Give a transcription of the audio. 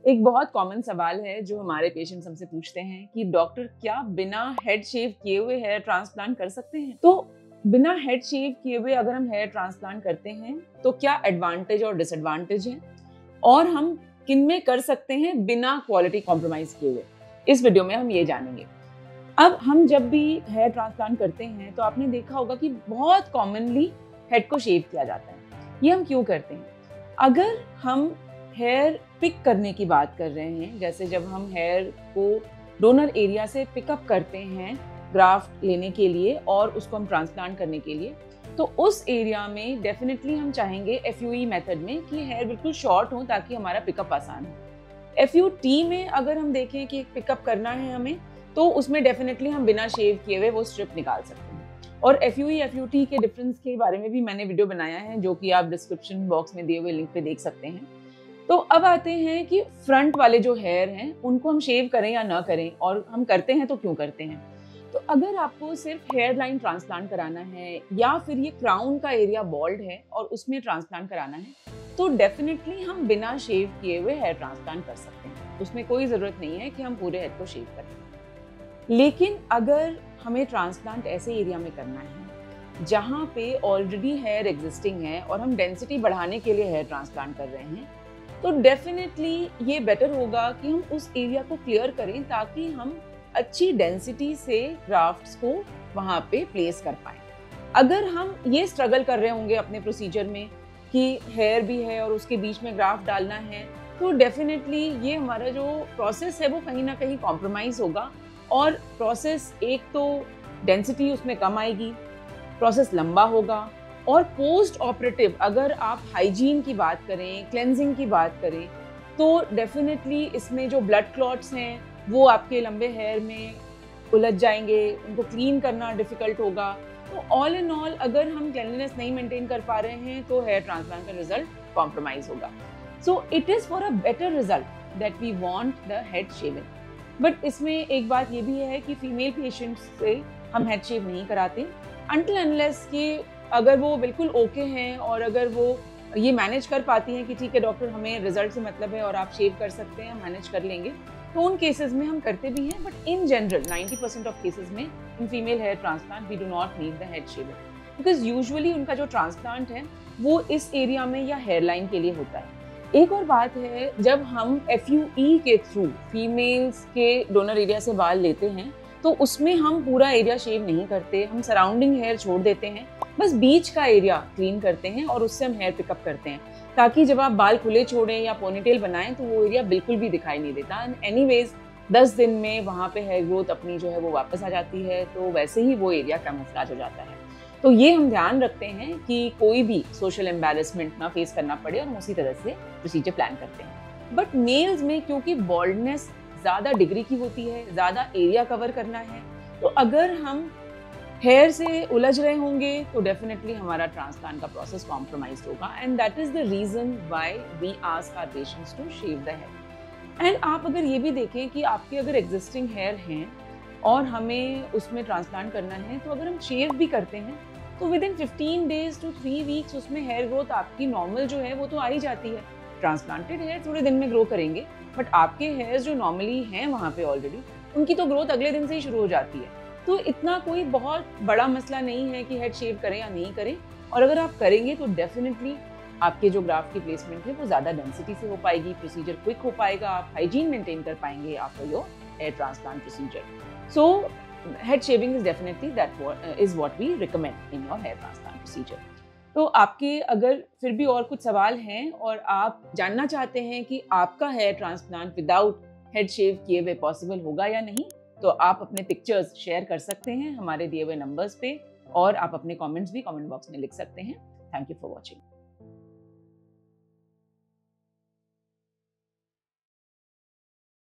एक बहुत कॉमन सवाल है जो हमारे पेशेंट्स हमसे पूछते हैं कि डॉक्टर क्या बिना हेड शेव किए हुए हेयर ट्रांसप्लांट कर सकते हैं? तो बिना हेड शेव किए हुए अगर हम हेयर ट्रांसप्लांट करते हैं तो क्या एडवांटेज और डिसएडवांटेज है और हम किन में कर सकते हैं बिना क्वालिटी कॉम्प्रोमाइज किए हुए, इस वीडियो में हम ये जानेंगे। अब हम जब भी हेयर ट्रांसप्लांट करते हैं तो आपने देखा होगा कि बहुत कॉमनली हेड को शेव किया जाता है। ये हम क्यों करते हैं? अगर हम हेयर पिक करने की बात कर रहे हैं, जैसे जब हम हेयर को डोनर एरिया से पिकअप करते हैं ग्राफ्ट लेने के लिए और उसको हम ट्रांसप्लांट करने के लिए, तो उस एरिया में डेफिनेटली हम चाहेंगे FUE मेथड में कि हेयर बिल्कुल शॉर्ट हो ताकि हमारा पिकअप आसान हो। FUT में अगर हम देखें कि पिकअप करना है हमें, तो उसमें डेफिनेटली हम बिना शेव किए हुए वो स्ट्रिप निकाल सकते हैं। और FUE FUT के डिफरेंस के बारे में भी मैंने वीडियो बनाया है जो कि आप डिस्क्रिप्शन बॉक्स में दिए हुए लिंक पे देख सकते हैं। तो अब आते हैं कि फ्रंट वाले जो हेयर हैं उनको हम शेव करें या ना करें, और हम करते हैं तो क्यों करते हैं। तो अगर आपको सिर्फ हेयर लाइन ट्रांसप्लांट कराना है या फिर ये क्राउन का एरिया बॉल्ड है और उसमें ट्रांसप्लांट कराना है, तो डेफिनेटली हम बिना शेव किए हुए हेयर ट्रांसप्लांट कर सकते हैं। उसमें कोई ज़रूरत नहीं है कि हम पूरे हेड को शेव करें। लेकिन अगर हमें ट्रांसप्लांट ऐसे एरिया में करना है जहाँ पे ऑलरेडी हेयर एग्जिस्टिंग है और हम डेंसिटी बढ़ाने के लिए हेयर ट्रांसप्लांट कर रहे हैं, तो डेफिनेटली ये बेटर होगा कि हम उस एरिया को क्लियर करें ताकि हम अच्छी डेंसिटी से ग्राफ्ट्स को वहाँ पे प्लेस कर पाएं। अगर हम ये स्ट्रगल कर रहे होंगे अपने प्रोसीजर में कि हेयर भी है और उसके बीच में ग्राफ्ट डालना है, तो डेफिनेटली ये हमारा जो प्रोसेस है वो कहीं ना कहीं कॉम्प्रोमाइज़ होगा। और प्रोसेस, एक तो डेंसिटी उसमें कम आएगी, प्रोसेस लंबा होगा, और पोस्ट ऑपरेटिव अगर आप हाइजीन की बात करें, क्लेंजिंग की बात करें, तो डेफिनेटली इसमें जो ब्लड क्लॉट्स हैं वो आपके लंबे हेयर में उलझ जाएंगे, उनको क्लीन करना डिफिकल्ट होगा। तो ऑल इन ऑल अगर हम क्लेanलीनेस नहीं मेंटेन कर पा रहे हैं तो हेयर ट्रांसप्लांट का रिजल्ट कॉम्प्रोमाइज होगा। So it is for a better result that we want the head shaving. But इसमें एक बात ये भी है कि फीमेल पेशेंट्स से हम हेड शेव नहीं कराते अनटिल अनलेस कि अगर वो बिल्कुल ओके हैं और अगर वो ये मैनेज कर पाती हैं कि ठीक है डॉक्टर हमें रिजल्ट से मतलब है और आप शेव कर सकते हैं, हम मैनेज कर लेंगे, तो उन केसेस में हम करते भी हैं। But in general 90% of cases में in female hair transplant we do not need the head shaving, because usually उनका जो ट्रांसप्लांट है वो इस एरिया में या हेयर लाइन के लिए होता है। एक और बात है, जब हम FUE के थ्रू फीमेल्स के डोनर एरिया से बाल लेते हैं तो उसमें हम पूरा एरिया शेव नहीं करते, हम सराउंडिंग हेयर छोड़ देते हैं, बस बीच का एरिया क्लीन करते हैं और उससे हम हेयर पिकअप करते हैं ताकि जब आप बाल खुले छोड़ें या पोनीटेल बनाएं तो वो एरिया बिल्कुल भी दिखाई नहीं देता। एंड एनीवेज 10 दिन में वहाँ पे हेयर ग्रोथ अपनी जो है वो वापस आ जाती है, तो वैसे ही वो एरिया कैमोफ्लेज हो जाता है। तो ये हम ध्यान रखते हैं कि कोई भी सोशल एम्बैरेसमेंट ना फेस करना पड़े और हम उसी तरह से प्रोसीजर प्लान करते हैं। बट मेल्स में क्योंकि बॉल्डनेस ज़्यादा डिग्री की होती है, ज़्यादा एरिया कवर करना है, तो अगर हम हेयर से उलझ रहे होंगे तो डेफिनेटली हमारा ट्रांसप्लांट का प्रोसेस कॉम्प्रोमाइज होगा। And that is the reason why we ask our patients to shave the hair. And आप अगर ये भी देखें कि आपके अगर एग्जिस्टिंग हेयर हैं और हमें उसमें ट्रांसप्लांट करना है, तो अगर हम शेव भी करते हैं तो within 15 days to 3 weeks उसमें हेयर ग्रोथ आपकी नॉर्मल जो है वो तो आ ही जाती है। ट्रांसप्लांटेड हेयर थोड़े दिन में ग्रो करेंगे, बट आपके हेयर्स जो नॉर्मली हैं वहाँ पे ऑलरेडी, उनकी तो ग्रोथ अगले दिन से ही शुरू हो जाती है। तो इतना कोई बहुत बड़ा मसला नहीं है कि हेड शेव करें या नहीं करें। और अगर आप करेंगे तो डेफिनेटली आपके जो ग्राफ्ट की प्लेसमेंट है वो ज़्यादा डेंसिटी से हो पाएगी, प्रोसीजर क्विक हो पाएगा, आप हाइजीन मेंटेन कर पाएंगे after your hair transplant procedure. So head shaving is definitely is what we recommend in your hair transplant procedure. तो आपके अगर फिर भी और कुछ सवाल हैं और आप जानना चाहते हैं कि आपका हेयर ट्रांसप्लांट विदाउट हेड शेव किए हुए पॉसिबल होगा या नहीं, तो आप अपने पिक्चर्स शेयर कर सकते हैं हमारे दिए हुए नंबर्स पे, और आप अपने कमेंट्स भी कमेंट बॉक्स में लिख सकते हैं। Thank you for watching.